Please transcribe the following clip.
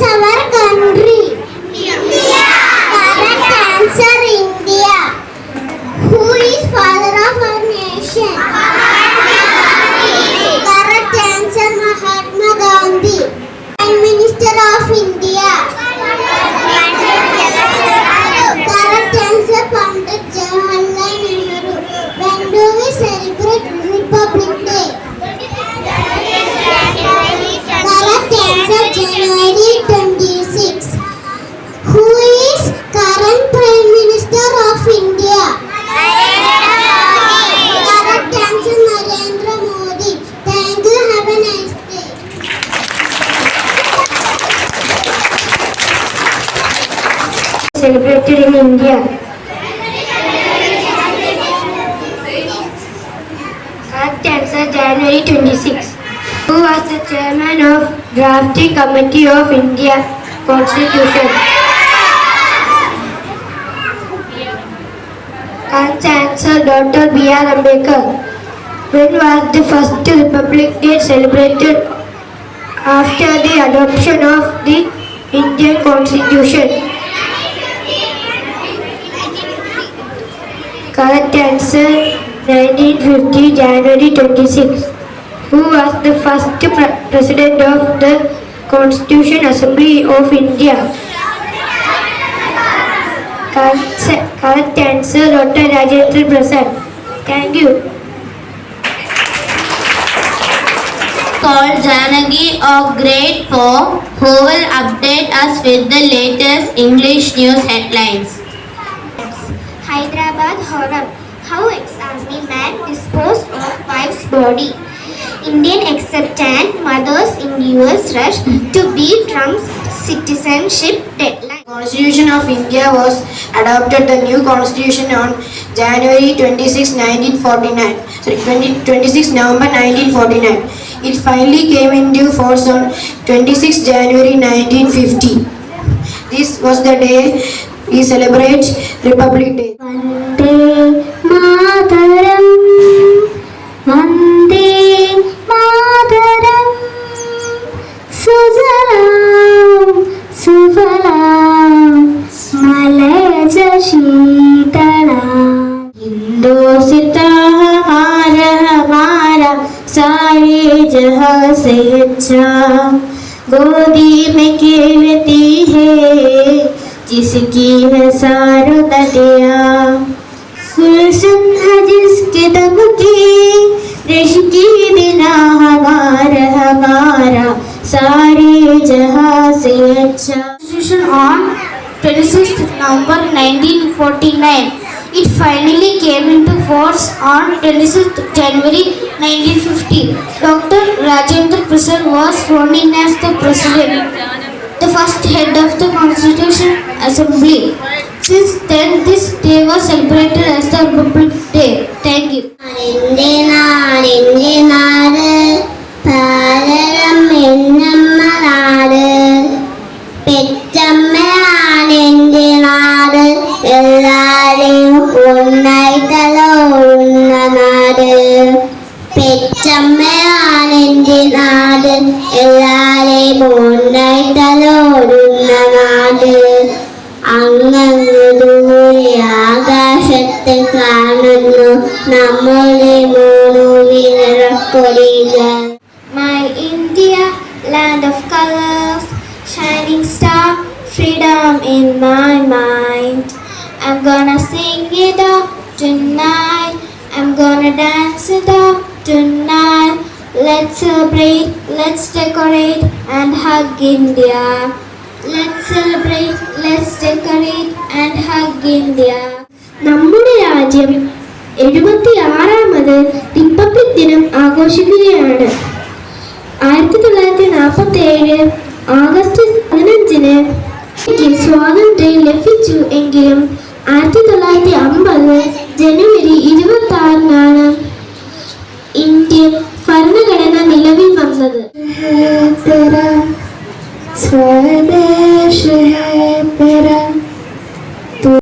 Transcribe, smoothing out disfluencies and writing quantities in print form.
is our country? India. Correct answer, India. Who is father of our nation? Correct answer, Mahatma Gandhi. Prime Minister of India. Correct answer, Pandit Jawaharlal Nehru. When do we celebrate Republic Day? Correct answer, January 26. Who is current Prime Minister of India? Correct answer, Narendra Modi. Thank you. Have a nice day. Celebrated in India. Correct answer, January 26. Who was the chairman of Drafting Committee of India Constitution? Correct answer, Dr. B.R. Ambedkar. When was the first Republic Day celebrated? After the adoption of the Indian Constitution. Correct answer, 1950, January 26. Who was the first president of the Constitution Assembly of India? Correct answer, Dr. Rajendra Prasad. Thank you. Called Janagi of Grade 4, who will update us with the latest English news headlines. Hyderabad horror. How ex-army man disposed of wife's body. Indian acceptant mothers in US rush to beat Trump's citizenship deadline. Constitution of India was adopted the new constitution on January 26, 1949. 26 November 1949. It finally came into force on 26 January 1950. This was the day we celebrate Republic Day. Vande Mataram, Vande Mataram, Sujalam, Sufalam, Malaja Sheetalam. Hindosita Hamara Hamara, सारे जहां से अच्छा गोदी में खेलती है जिसकी है सारो नदिया गुलशन है जिसके दम की देश की बिना हमारा हमारा सारे जहां से अच्छा. Constitution on 26 November 1949. It finally came into force on 26 January 1950. Dr. Rajendra Prasad was sworn in as the President, the first head of the Constitution Assembly. Since then, this day was celebrated as the Republic Day. Thank you. എല്ലാരെയും ഒന്നായി തലോടുന്ന നാട് പെറ്റമ്മയാണ് എൻ്റെ നാട് എല്ലാരെയും ഒന്നായി തലോടുന്ന നാട് അങ്ങ് ദൂരെ ആകാശത്ത് കാണുന്നു നമ്മുടെ മൂന്നു വിരക്കൊടികൾ. My India, land of colors, shining star, freedom in my mind. I'm gonna sing it up tonight. I'm gonna dance it up tonight. Let's celebrate, let's decorate and hug India. Let's celebrate, let's decorate and hug India. നമ്മുടെ രാജ്യം 76ാമത് republic ദിനം ആഘോഷിക്കുകയാണ്. 1947 August 15-ന് സ്വാതന്ത്ര്യം ലഭിച്ചു എങ്കിലും 1950 ജനുവരി 26-നാണ്